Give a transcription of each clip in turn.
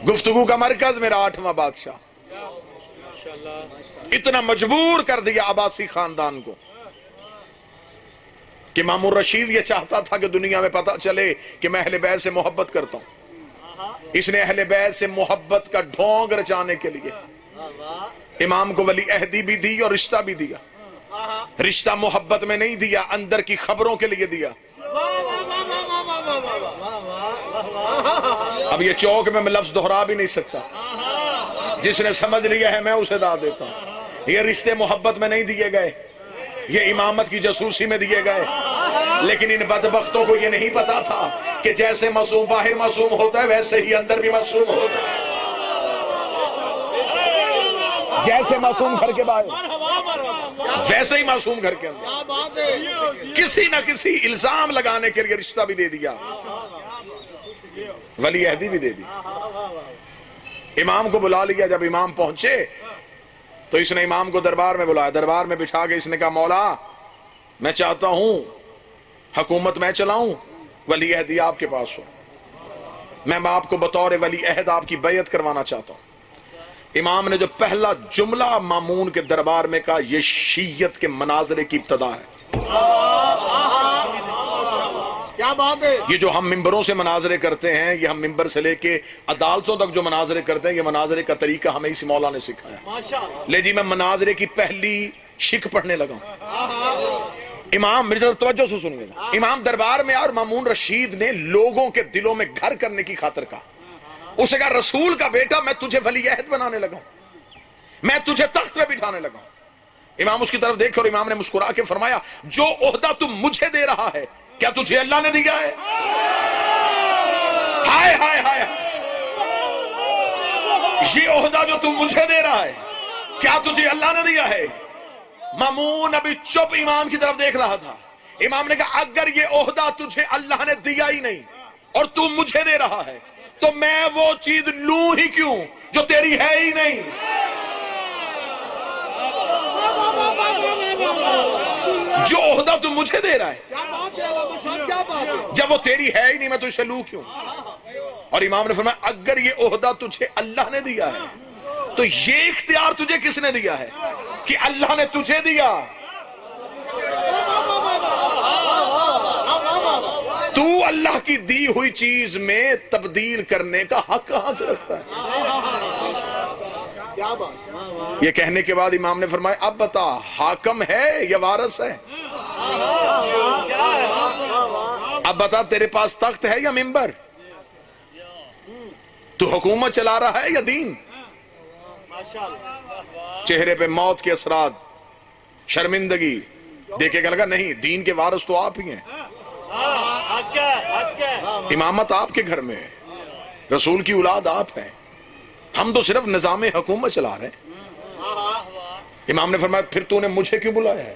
گفتگو کا مرکز میرا 8واں بادشاہ، اتنا مجبور کر دیا عباسی خاندان کو کہ مامون رشید یہ چاہتا تھا کہ دنیا میں پتہ چلے کہ میں اہل بیت سے محبت کرتا ہوں۔ اس نے اہل بیت سے محبت کا ڈھونگ رچانے کے لیے امام کو ولی عہدی بھی دی اور رشتہ بھی دیا۔ رشتہ محبت میں نہیں دیا، اندر کی خبروں کے لیے دیا۔ اب یہ چوک میں لفظ دہرا بھی نہیں سکتا، جس نے سمجھ لیا ہے میں اسے دا دیتا ہوں۔ یہ رشتے محبت میں نہیں دیے گئے، یہ امامت کی جاسوسی میں دیے گئے۔ لیکن ان بدبختوں کو یہ نہیں پتا تھا کہ جیسے معصوم باہر معصوم ہوتا ہے ویسے ہی اندر بھی معصوم ہوتا ہے، جیسے معصوم گھر کے باہر ویسے ہی معصوم گھر کے اندر۔ کسی نہ کسی الزام لگانے کے لیے رشتہ بھی دے دیا، ولی عہدی بھی دے دی۔ امام کو بلا لیا، جب امام پہنچے تو اس نے امام کو دربار میں بلایا، دربار میں بٹھا کے اس نے کہا مولا میں چاہتا ہوں حکومت میں چلاؤں، ولی عہدی آپ کے پاس ہو، میں آپ کو بطور ولی عہد آپ کی بیعت کروانا چاہتا ہوں۔ امام نے جو پہلا جملہ مامون کے دربار میں کہا، یہ شیعت کے مناظرے کی ابتدا ہے۔ کیا بات ہے! یہ جو ہم ممبروں سے مناظرے کرتے ہیں، یہ ہم ممبر سے لے کے عدالتوں تک جو مناظرے کرتے ہیں، یہ مناظرے کا طریقہ ہمیں اسی مولا نے سکھایا۔ لے جی میں مناظرے کی پہلی شک پڑھنے لگا ہوں۔ امام میری طرف توجہ سے سنیے گا، امام دربار میں اور مامون رشید نے لوگوں کے دلوں میں گھر کرنے کی خاطر کہا، اسے کہا رسول کا بیٹا میں تجھے ولی عہد بنانے لگا ہوں، میں تجھے تخت پہ بٹھانے لگا ہوں۔ امام اس کی طرف دیکھے اور امام نے مسکرا کے فرمایا، جو عہدہ تم مجھے دے رہا ہے کیا تجھے اللہ نے دیا ہے؟ ہائے ہائے ہائے، یہ عہدہ جو تم مجھے دے رہا ہے کیا تجھے اللہ نے دیا ہے؟ مامون ابھی چپ امام کی طرف دیکھ رہا تھا۔ امام نے کہا اگر یہ عہدہ تجھے اللہ نے دیا ہی نہیں اور تم مجھے دے رہا ہے تو میں وہ چیز لوں ہی کیوں جو تیری ہے ہی نہیں؟ جو عہدہ تم مجھے دے رہا ہے جب وہ تیری ہے ہی نہیں میں تو اسے لوں کیوں؟ اور امام نے فرمایا اگر یہ عہدہ تجھے اللہ نے دیا ہے تو یہ اختیار تجھے کس نے دیا ہے کہ اللہ نے تجھے دیا؟ تو اللہ کی دی ہوئی چیز میں تبدیل کرنے کا حق کہاں سے رکھتا ہے؟ یہ کہنے کے بعد امام نے فرمایا اب بتا حاکم ہے یا وارث ہے؟ اب بتا تیرے پاس تخت ہے یا منبر؟ تو حکومت چلا رہا ہے یا دین؟ چہرے پہ موت کے اثرات، شرمندگی دیکھے گا، لگا نہیں دین کے وارث تو آپ ہی ہیں، امامت آپ کے گھر میں ہے، رسول کی اولاد آپ ہیں، ہم تو صرف نظام حکومت چلا رہے ہیں۔ امام نے فرمایا پھر تو نے مجھے کیوں بلایا ہے؟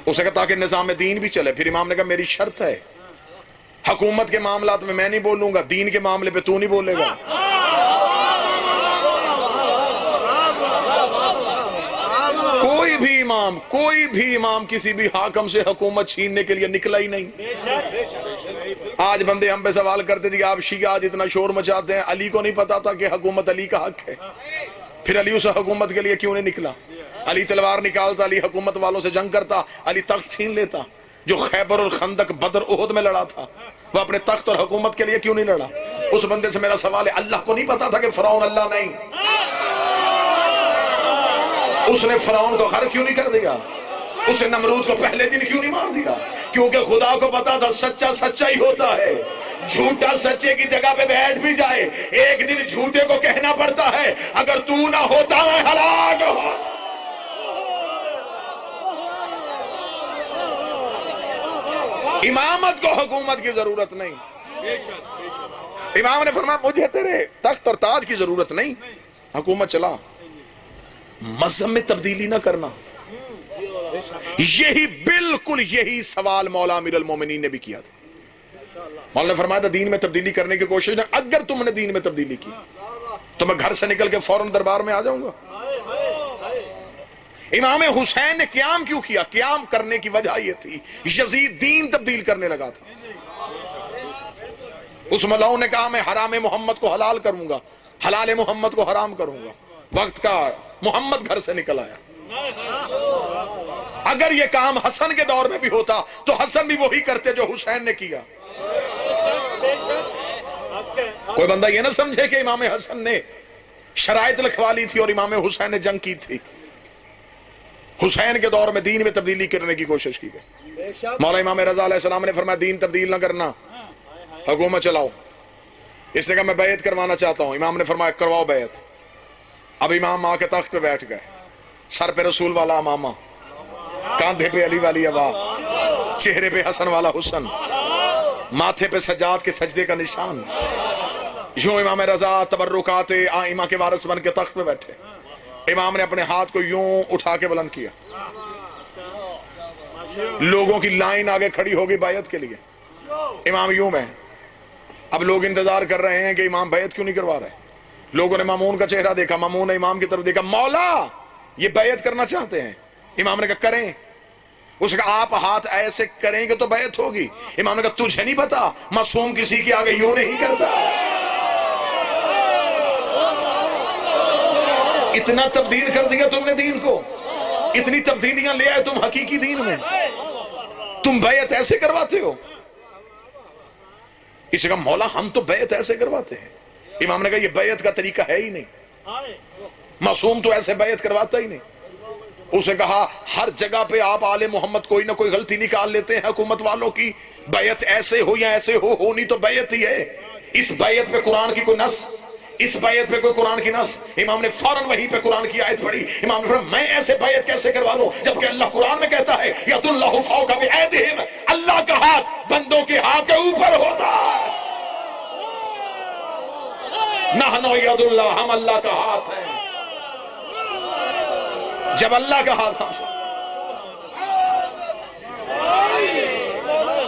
اسے کہا تاکہ نظام دین بھی چلے۔ پھر امام نے کہا میری شرط ہے حکومت کے معاملات میں نہیں بولوں گا، دین کے معاملے پہ تو نہیں بولے گا۔ کوئی بھی امام کسی بھی حاکم سے حکومت چھیننے کے لیے نکلا ہی نہیں۔ آج بندے ہم پہ سوال کرتے تھے کہ آپ شیعہ آج اتنا شور مچاتے ہیں، علی کو نہیں پتا تھا کہ حکومت علی کا حق ہے، پھر علی اس حکومت کے لیے کیوں نہیں نکلا؟ علی تلوار نکالتا، علی حکومت والوں سے جنگ کرتا، علی تخت چھین لیتا۔ جو خیبر اور خندق بدر احد میں لڑا تھا وہ اپنے تخت اور حکومت کے لیے کیوں نہیں لڑا؟ اس بندے سے میرا سوال ہے اللہ کو نہیں پتا تھا کہ فرعون اللہ نہیں؟ اس نے فرعون کو غرق کیوں نہیں کر دیا؟ اسے نمرود کو پہلے دن کیوں نہیں مار دیا؟ کیونکہ خدا کو پتا تھا سچا سچا ہی ہوتا ہے، جھوٹا سچے کی جگہ پہ بیٹھ بھی جائے ایک دن جھوٹے کو کہنا پڑتا ہے اگر تو نہ ہوتا میں ہلاک ہو۔ امامت کو حکومت کی ضرورت نہیں۔ امام نے فرمایا مجھے تیرے تخت اور تاج کی ضرورت نہیں، حکومت چلا، مذہب میں تبدیلی نہ کرنا۔ یہی سوال مولا امیر المومنین نے بھی کیا تھا۔ مولا نے فرمایا تھا دین میں تبدیلی کرنے کی کوشش نہ، اگر تم نے دین میں تبدیلی کی تو میں گھر سے نکل کے فوراً دربار میں آ جاؤں گا۔ امام حسین نے قیام کیوں کیا؟ قیام کرنے کی وجہ یہ تھی یزید دین تبدیل کرنے لگا تھا۔ اس ملعون نے کہا میں حرام محمد کو حلال کروں گا، حلال محمد کو حرام کروں گا۔ وقت کا محمد گھر سے نکل آیا۔ اگر یہ کام حسن کے دور میں بھی ہوتا تو حسن بھی وہی کرتے جو حسین نے کیا۔ کوئی بندہ یہ نہ سمجھے کہ امام حسن نے شرائط لکھوا لی تھی اور امام حسین نے جنگ کی تھی۔ حسین کے دور میں دین میں تبدیلی کرنے کی کوشش کی گئی۔ مولا امام رضا علیہ السلام نے فرمایا دین تبدیل نہ کرنا، حکومت چلاؤ۔ اس نے کہا میں بیعت کروانا چاہتا ہوں۔ امام نے فرمایا کرواؤ بیعت۔ اب امام آ کے تخت پہ بیٹھ گئے، سر پہ رسول والا امامہ، کاندھے پہ علی والی ابا، چہرے پہ حسن والا حسن، ماتھے پہ سجاد کے سجدے کا نشان۔ یوں امام رضا تبرکات آئمہ کے وارث بن کے تخت پہ بیٹھے۔ امام نے اپنے ہاتھ کو یوں اٹھا کے بلند کیا، لوگوں کی لائن آگے کھڑی ہوگی بیعت کے لیے۔ امام یوں میں، اب لوگ انتظار کر رہے ہیں کہ امام بیعت کیوں نہیں کروا رہے۔ لوگوں نے مامون کا چہرہ دیکھا، مامون نے امام کی طرف دیکھا، مولا یہ بیعت کرنا چاہتے ہیں۔ امام نے کہا کریں۔ اس نے کہا آپ ہاتھ ایسے کریں گے تو بیعت ہوگی۔ امام نے کہا تجھے نہیں پتا معصوم کسی کے آگے یوں نہیں کرتا۔ اتنا تبدیل کر دیا تم نے دین کو، اتنی تبدیلیاں لے آئے تم حقیقی دین میں، تم بیعت ایسے کرواتے ہو۔ اس نے کہا مولا ہم تو بیعت ایسے کرواتے ہیں۔ امام نے کہا یہ بیعت کا طریقہ ہے ہی نہیں، معصوم تو ایسے بیعت کرواتا ہی نہیں۔ اس نے کہا ہر جگہ پہ آپ آل محمد کوئی نہ کوئی غلطی نکال لیتے ہیں حکومت والوں کی، بیعت ایسے ہو یا ایسے ہونی تو بیعت ہی ہے۔ اس بیعت پہ قرآن کی کوئی نص، اس بیعت پہ کوئی قرآن کی نص۔ امام نے فوراً وہیں پہ قرآن کی آیت پڑھی۔ امام نے فرمایا میں ایسے بیعت کیسے کروا لوں جبکہ اللہ قرآن میں کہتا ہے یَدُ اللَّهُ فَوْقَ بِأَيْدِهِمْ، اللہ کا ہاتھ بندوں کے ہاتھ کے اوپر ہوتا ہے۔ نحنُ یَدُ اللَّهِ، ہم اللہ کا ہاتھ ہے۔ جب اللہ کا ہاتھ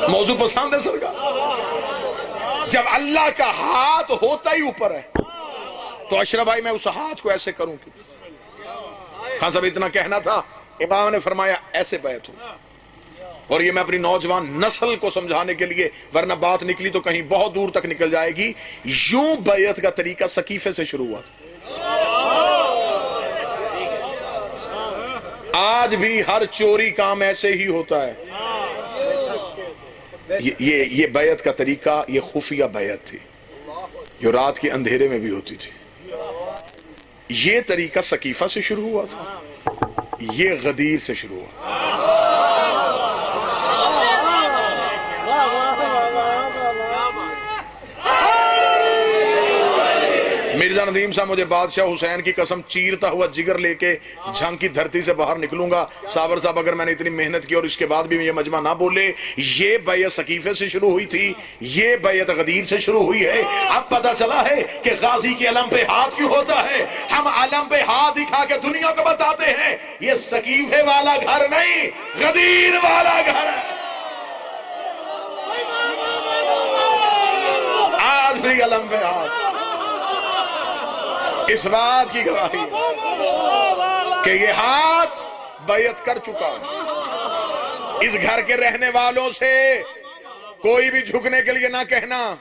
موضوع پسند ہے سرکار، جب اللہ کا ہاتھ ہوتا ہی اوپر ہے تو اشرف بھائی میں اس ہاتھ کو ایسے کروں کہ خان صاحب اتنا کہنا تھا۔ امام نے فرمایا ایسے بیعت ہو۔ اور یہ میں اپنی نوجوان نسل کو سمجھانے کے لیے، ورنہ بات نکلی تو کہیں بہت دور تک نکل جائے گی۔ یوں بیعت کا طریقہ سقیفے سے شروع ہوا تھا۔ آج بھی ہر چوری کام ایسے ہی ہوتا ہے۔ یہ بیعت کا طریقہ، یہ خفیہ بیعت تھی جو رات کے اندھیرے میں بھی ہوتی تھی۔ یہ طریقہ سقیفہ سے شروع ہوا تھا، یہ غدیر سے شروع ہوا۔ مرزا ندیم صاحب مجھے بادشاہ حسین کی قسم چیرتا ہوا جگر لے کے جھنگ کی دھرتی سے باہر نکلوں گا۔ صابر صاحب اگر میں نے اتنی محنت کی اور اس کے بعد بھی یہ مجمع نہ بولے، یہ بیعت سقیفے سے شروع ہوئی تھی، یہ بیعت غدیر سے شروع ہوئی ہے۔ اب پتہ چلا ہے کہ غازی کے علم پہ ہاتھ کیوں ہوتا ہے۔ ہم علم پہ ہاتھ دکھا کے دنیا کو بتاتے ہیں یہ سقیفے والا گھر نہیں، غدیر والا گھر ہے۔ آج بھی علم پہ ہاتھ اس بات کی گواہی کہ یہ ہاتھ بیعت کر چکا ہے۔ اس گھر کے رہنے والوں سے کوئی بھی جھکنے کے لیے نہ کہنا۔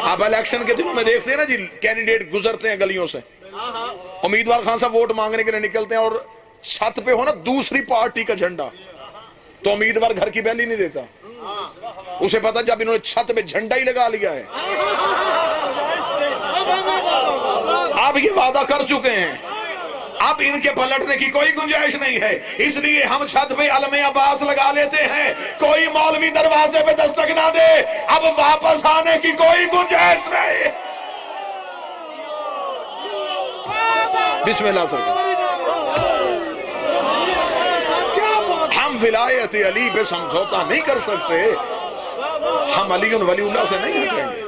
آپ الیکشن کے دنوں میں دیکھتے ہیں نا جی، کینڈیڈیٹ گزرتے ہیں گلیوں سے، امیدوار خان صاحب ووٹ مانگنے کے لیے نکلتے ہیں اور چھت پہ ہو نا دوسری پارٹی کا جھنڈا، تو امیدوار گھر کی بیل ہی نہیں دیتا۔ اسے پتا جب انہوں نے چھت پہ جھنڈا ہی لگا لیا ہے، اب یہ وعدہ کر چکے ہیں، اب ان کے پلٹنے کی کوئی گنجائش نہیں ہے۔ اس لیے ہم چھت پہ علم عباس لگا لیتے ہیں، کوئی مولوی دروازے پہ دستک نہ دے، اب واپس آنے کی کوئی گنجائش نہیں۔ بسم اللہ سرکار۔ ہم ولایت علی پہ سمجھوتا نہیں کر سکتے، ہم علی ولی اللہ سے نہیں ہٹیں گے۔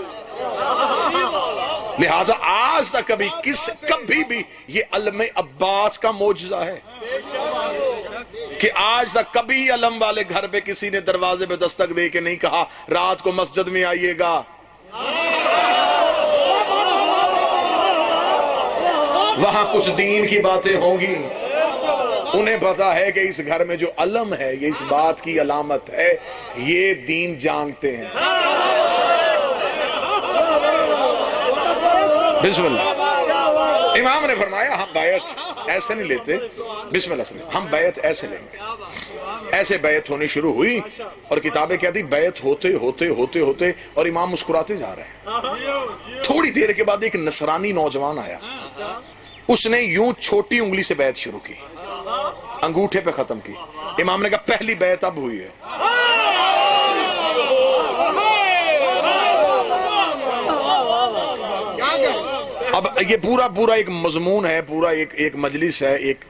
لہٰذا آج تک کبھی بھی یہ علم عباس کا معجزہ ہے کہ آج تک کبھی علم والے گھر پہ کسی نے دروازے پہ دستک دے کے نہیں کہا رات کو مسجد میں آئیے گا۔ وہاں کچھ دین کی باتیں ہوں گی، انہیں پتا ہے کہ اس گھر میں جو علم ہے یہ اس بات کی علامت ہے یہ دین جانتے ہیں. بسم اللہ. امام نے فرمایا ہم بیعت ایسے نہیں لیتے, بسم اللہ سے ہم بیعت ایسے لیں گے. ایسے بیعت ہونی شروع ہوئی اور کتابیں کہتی بیعت ہوتے ہوتے ہوتے ہوتے اور امام مسکراتے جا رہے ہیں. تھوڑی دیر کے بعد ایک نصرانی نوجوان آیا, اس نے یوں چھوٹی انگلی سے بیعت شروع کی, انگوٹھے پہ ختم کی. امام نے کہا پہلی بیعت اب ہوئی ہے. اب یہ پورا ایک مضمون ہے, پورا ایک مجلس ہے, ایک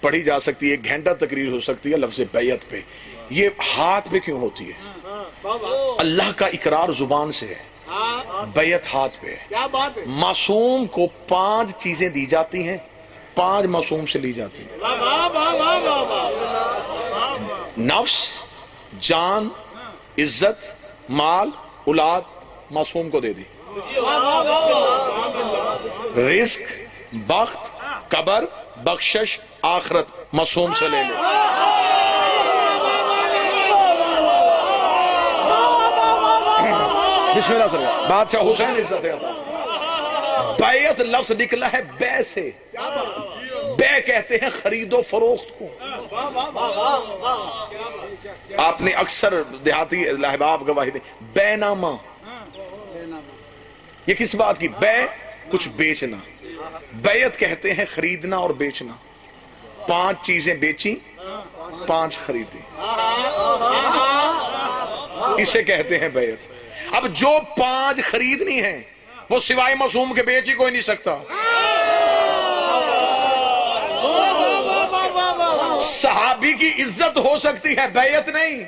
پڑھی جا سکتی ہے, ایک گھنٹہ تقریر ہو سکتی ہے لفظ بیعت پہ. یہ ہاتھ پہ کیوں ہوتی ہے؟ اللہ کا اقرار زبان سے ہے, بیعت ہاتھ پہ ہے. معصوم کو 5 چیزیں دی جاتی ہیں, 5 معصوم سے لی جاتی ہیں. نفس, جان, عزت, مال, اولاد معصوم کو دے دی. رزق, بخت, قبر, بخشش, آخرت معصوم سے لے لو. بسم اللہ سے. بادشاہ حسین عزت ہے. بیعت لفظ نکلا ہے بے سے. بے کہتے ہیں خرید و فروخت کو. آپ نے اکثر دیہاتی لہباب گواہی دیں, بے نامہ. یہ کس بات کی؟ بے کچھ بیچنا. بیعت کہتے ہیں خریدنا اور بیچنا. 5 چیزیں بیچی, 5 خریدی, اسے کہتے ہیں بیعت. اب جو 5 خریدنی ہیں وہ سوائے معصوم کے بیچ ہی کوئی نہیں سکتا. صحابی کی عزت ہو سکتی ہے, بیعت نہیں.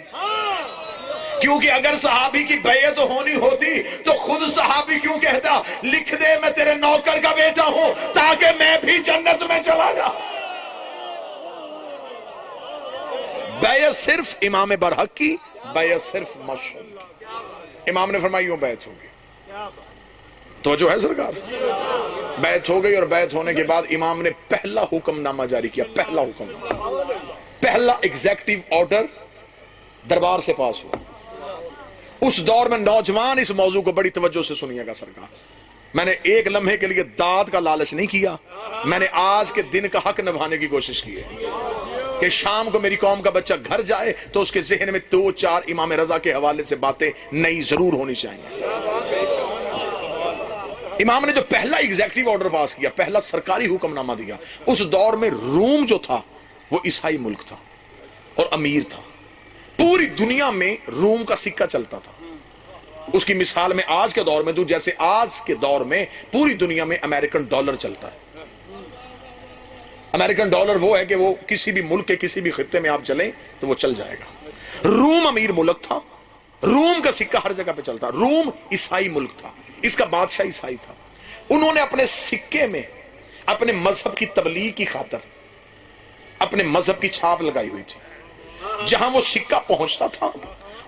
کیونکہ اگر صحابی کی بیعت ہونی ہوتی تو خود صحابی کیوں کہتا لکھ دے میں تیرے نوکر کا بیٹا ہوں تاکہ میں بھی جنت میں چلا جا. بیعت صرف امام برحق کی, بیعت صرف معصوم کی. امام نے فرمایا یوں بیعت ہوگی. توجہ ہے سرکار؟ بیعت ہو گئی اور بیعت ہونے کے بعد امام نے پہلا حکم نامہ جاری کیا. پہلا حکم, پہلا ایگزیکٹو آرڈر دربار سے پاس ہوا. اس دور میں نوجوان اس موضوع کو بڑی توجہ سے سنیے گا سرکار. میں نے ایک لمحے کے لیے داد کا لالچ نہیں کیا, میں نے آج کے دن کا حق نبھانے کی کوشش کی ہے کہ شام کو میری قوم کا بچہ گھر جائے تو اس کے ذہن میں 2-4 امام رضا کے حوالے سے باتیں نئی ضرور ہونی چاہیے. امام نے جو پہلا ایگزیکٹو آرڈر پاس کیا, پہلا سرکاری حکم نامہ دیا, اس دور میں روم جو تھا وہ عیسائی ملک تھا اور امیر تھا. پوری دنیا میں روم کا سکہ چلتا تھا. اس کی مثال میں آج کے دور میں دوں, جیسے آج کے دور میں پوری دنیا میں امریکن ڈالر چلتا ہے. امریکن ڈالر وہ ہے کہ وہ کسی بھی ملک کے کسی بھی خطے میں آپ چلیں تو وہ چل جائے گا. روم امیر ملک تھا, روم کا سکہ ہر جگہ پہ چلتا. روم عیسائی ملک تھا, اس کا بادشاہ عیسائی تھا. انہوں نے اپنے سکے میں اپنے مذہب کی تبلیغ کی خاطر اپنے مذہب کی چھاپ لگائی ہوئی تھی. جہاں وہ سکہ پہنچتا تھا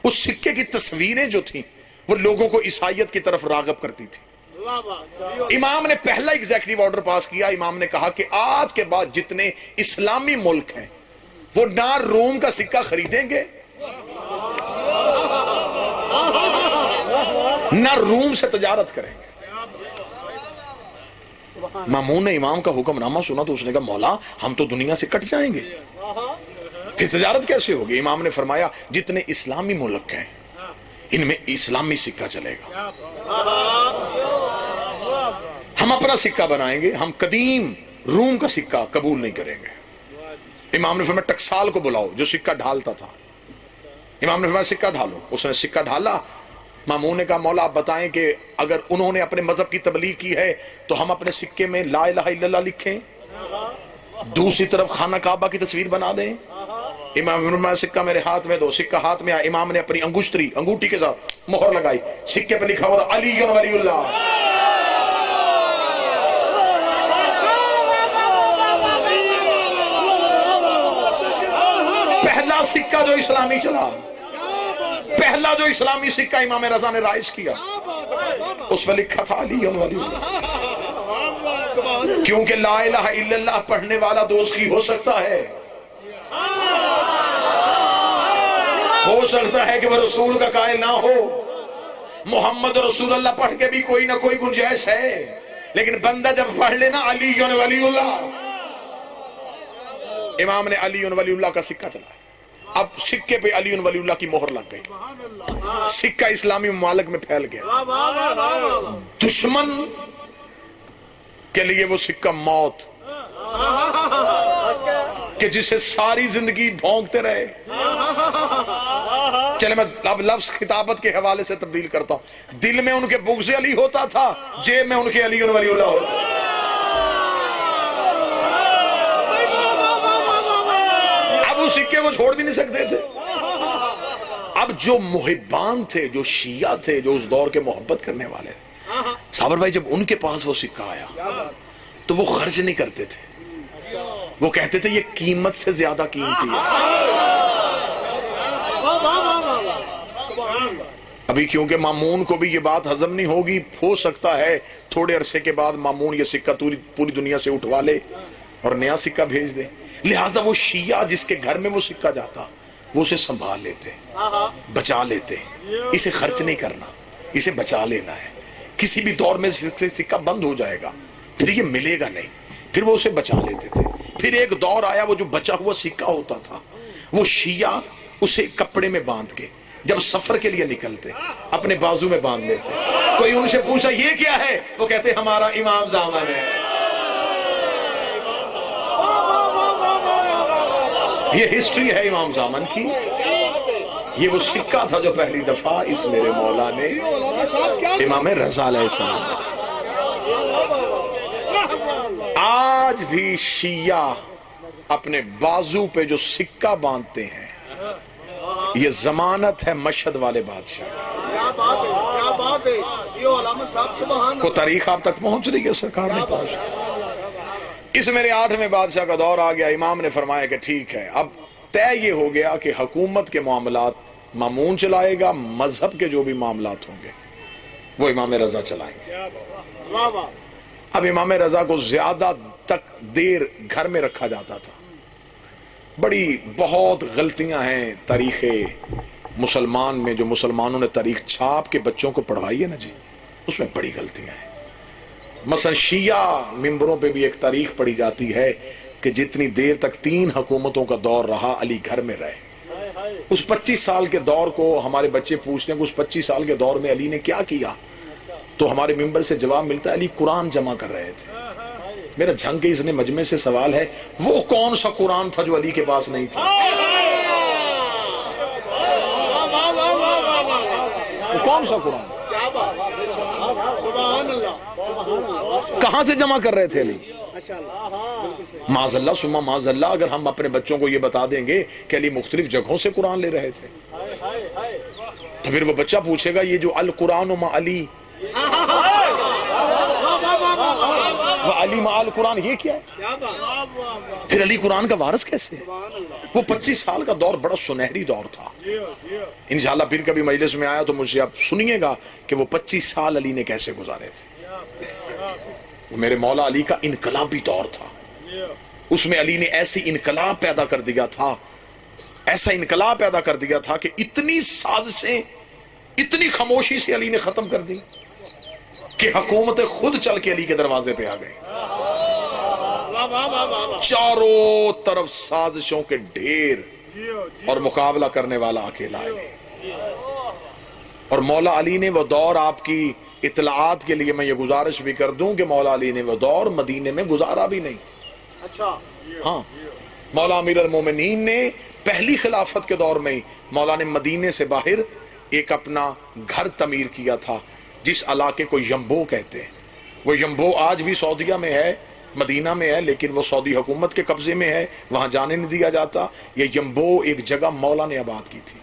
اس سکے کی تصویریں جو تھیں وہ لوگوں کو عیسائیت کی طرف راغب کرتی تھی. امام نے پہلا ایگزیکٹو آرڈر پاس کیا. امام نے کہا کہ آج کے بعد جتنے اسلامی ملک ہیں وہ نہ روم کا سکہ خریدیں گے نہ روم سے تجارت کریں گے. مامون نے امام کا حکم نامہ سنا تو اس نے کہا مولا ہم تو دنیا سے کٹ جائیں گے, پھر تجارت کیسے ہوگی؟ امام نے فرمایا جتنے اسلامی ملک ہیں ان میں اسلامی سکہ چلے گا. ہم اپنا سکہ بنائیں گے, ہم قدیم روم کا سکہ قبول نہیں کریں گے. امام نے فرمایا ٹکسال کو بلاؤ جو سکہ ڈھالتا تھا. امام نے فرمایا سکہ ڈھالو. اس نے سکہ ڈھالا. مامون نے کہا مولا آپ بتائیں کہ اگر انہوں نے اپنے مذہب کی تبلیغ کی ہے تو ہم اپنے سکے میں لا الہ الا اللہ لکھیں, دوسری طرف خانہ کعبہ کی تصویر بنا دیں. امام نے فرمایا سکہ میرے ہاتھ میں دو. سکہ ہاتھ میں آیا. امام نے اپنی انگوٹھی کے ساتھ مہر لگائی. سکے پہ لکھا ہوا علی ولی اللہ. پہلا سکہ جو اسلامی چلا, پہلا جو اسلامی سکہ امام رضا نے رائج کیا, اس پہ لکھا تھا علی ولی اللہ. کیونکہ لا الہ الا اللہ پڑھنے والا دوست کی ہو سکتا ہے ہو سکتا ہے کہ وہ رسول کا قائل نہ ہو، محمد رسول اللہ پڑھ کے بھی کوئی نہ کوئی گنجائش ہے، لیکن بندہ جب پڑھ لینا علی ولی اللہ، امام نے علی ولی اللہ کا سکہ چلایا، اب سکے پہ علی ولی اللہ کی مہر لگ گئی، سکہ اسلامی ممالک میں پھیل گیا، دشمن کے لیے وہ سکہ موت کہ جسے ساری زندگی بھونکتے رہے۔ چلے میں اب لفظ خطابت کے حوالے سے تبدیل کرتا ہوں، دل میں ان کے بغض علی ہوتا تھا، جیب میں ان کے علی ولی اللہ ہوتا تھا۔ اب اس سکے کو چھوڑ بھی نہیں سکتے تھے۔ اب جو محبان تھے، جو شیعہ تھے، جو اس دور کے محبت کرنے والے، صابر بھائی جب ان کے پاس وہ سکہ آیا تو وہ خرچ نہیں کرتے تھے، وہ کہتے تھے یہ قیمت سے زیادہ قیمتی ہے۔ ابھی کیونکہ مامون کو بھی یہ بات ہضم نہیں ہوگی، ہو سکتا ہے تھوڑے عرصے کے بعد مامون یہ سکہ پوری دنیا سے اٹھوا لے اور نیا سکہ بھیج دے، لہٰذا وہ شیعہ جس کے گھر میں وہ سکہ جاتا وہ اسے سنبھال لیتے، بچا لیتے، اسے خرچ نہیں کرنا، اسے بچا لینا ہے، کسی بھی دور میں سکہ بند ہو جائے گا پھر یہ ملے گا نہیں، پھر وہ اسے بچا لیتے تھے۔ پھر ایک دور آیا وہ جو بچا ہوا سکہ ہوتا تھا وہ شیعہ اسے کپڑے میں باندھ کے جب سفر کے لیے نکلتے اپنے بازو میں باندھ لیتے، کوئی ان سے پوچھا یہ کیا ہے، وہ کہتے ہمارا امام زمان ہے۔ یہ ہسٹری ہے امام زمان کی، یہ وہ سکہ تھا جو پہلی دفعہ اس میرے مولا نے امام رضا علیہ السلام۔ آج بھی شیعہ اپنے بازو پہ جو سکہ باندھتے ہیں یہ ضمانت ہے مشہد والے بادشاہ کو۔ تاریخ آپ تک پہنچ رہی ہے، سرکار نے پہنچ۔ اس میرے 8ویں بادشاہ کا دور آ گیا، امام نے فرمایا کہ ٹھیک ہے، اب طے یہ ہو گیا کہ حکومت کے معاملات مامون چلائے گا، مذہب کے جو بھی معاملات ہوں گے وہ امام رضا چلائیں گے۔ اب امام رضا کو زیادہ تک دیر گھر میں رکھا جاتا تھا، بہت غلطیاں ہیں تاریخ مسلمان میں، جو مسلمانوں نے تاریخ چھاپ کے بچوں کو پڑھوائی ہے نا جی، اس میں بڑی غلطیاں ہیں۔ مثلا شیعہ ممبروں پہ بھی ایک تاریخ پڑھی جاتی ہے کہ جتنی دیر تک 3 حکومتوں کا دور رہا علی گھر میں رہے۔ اس 25 سال کے دور کو ہمارے بچے پوچھتے ہیں کہ اس 25 سال کے دور میں علی نے کیا کیا، تو ہمارے ممبر سے جواب ملتا ہے علی قرآن جمع کر رہے تھے۔ میرا جھنگ کے اس نے مجمع سے سوال ہے، وہ کون سا قرآن تھا جو علی کے پاس نہیں تھا؟ وہ کون سا قرآن؟ کہاں سے جمع کر رہے تھے علی؟ معاذ اللہ ثم معاذ اللہ، اگر ہم اپنے بچوں کو یہ بتا دیں گے کہ علی مختلف جگہوں سے قرآن لے رہے تھے تو پھر وہ بچہ پوچھے گا یہ جو القرآن مع علی علی مع القرآن یہ کیا ہے؟ پھر علی قرآن کا وارث کیسے؟ وہ 25 سال کا دور بڑا سنہری دور تھا۔ انشاءاللہ پھر کبھی مجلس میں آیا تو مجھ سے آپ سنیے گا کہ وہ 25 سال علی نے کیسے گزارے تھے۔ میرے مولا علی کا انقلابی دور تھا، اس میں علی نے ایسی انقلاب پیدا کر دیا تھا، ایسا انقلاب پیدا کر دیا تھا کہ اتنی سازشیں اتنی خاموشی سے علی نے ختم کر دی کہ حکومت خود چل کے علی کے دروازے پہ آ گئی۔ چاروں طرف سازشوں کے ڈھیر اور مقابلہ کرنے والا اکیلا علی، اور مولا علی نے وہ دور، آپ کی اطلاعات کے لیے میں یہ گزارش بھی کر دوں کہ مولا علی نے وہ دور مدینے میں گزارا بھی نہیں۔ اچھا ہاں، مولا امیر المومنین نے پہلی خلافت کے دور میں مولا نے مدینے سے باہر ایک اپنا گھر تعمیر کیا تھا جس علاقے کو یمبو کہتے ہیں۔ وہ یمبو آج بھی سعودیہ میں ہے، مدینہ میں ہے، لیکن وہ سعودی حکومت کے قبضے میں ہے، وہاں جانے نہیں دیا جاتا۔ یہ یمبو ایک جگہ مولا نے آباد کی تھی۔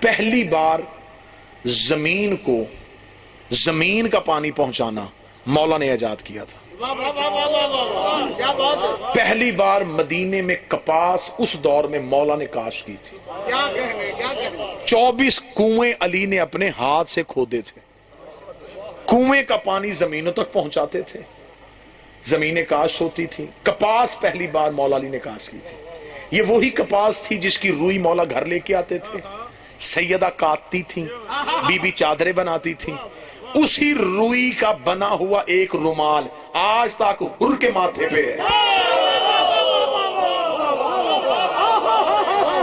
پہلی بار زمین کو زمین کا پانی پہنچانا مولا نے ایجاد کیا تھا۔ پہلی بار مدینے میں کپاس اس دور میں مولا نے کاشت کی تھی۔ 24 کنویں علی نے اپنے ہاتھ سے کھودے تھے، کنویں کا پانی زمینوں تک پہنچاتے تھے، زمینیں کاشت ہوتی تھی۔ کپاس پہلی بار مولا علی نے کاشت کی تھی۔ یہ وہی کپاس تھی جس کی روئی مولا گھر لے کے آتے تھے، سیدہ کاٹتی تھیں، بی بی چادریں بناتی تھیں، اسی روئی کا بنا ہوا ایک رومال آج تک حر کے ماتھے پہ ہے۔